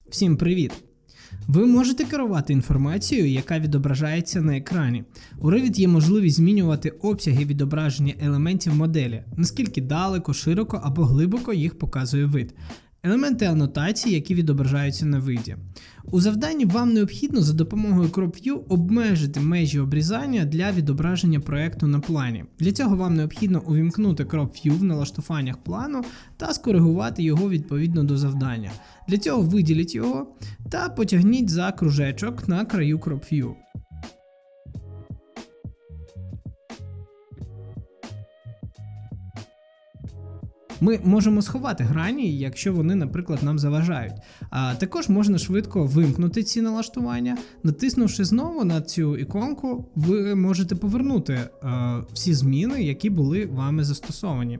Всім привіт! Ви можете керувати інформацією, яка відображається на екрані. У Revit є можливість змінювати обсяги відображення елементів моделі, наскільки далеко, широко або глибоко їх показує вид. Елементи анотації, які відображаються на виді. У завданні вам необхідно за допомогою Crop View обмежити межі обрізання для відображення проєкту на плані. Для цього вам необхідно увімкнути Crop View в налаштуваннях плану та скоригувати його відповідно до завдання. Для цього виділіть його та потягніть за кружечок на краю Crop View. Ми можемо сховати грані, якщо вони, наприклад, нам заважають. А також можна швидко вимкнути ці налаштування. Натиснувши знову на цю іконку, ви можете повернути всі зміни, які були вами застосовані.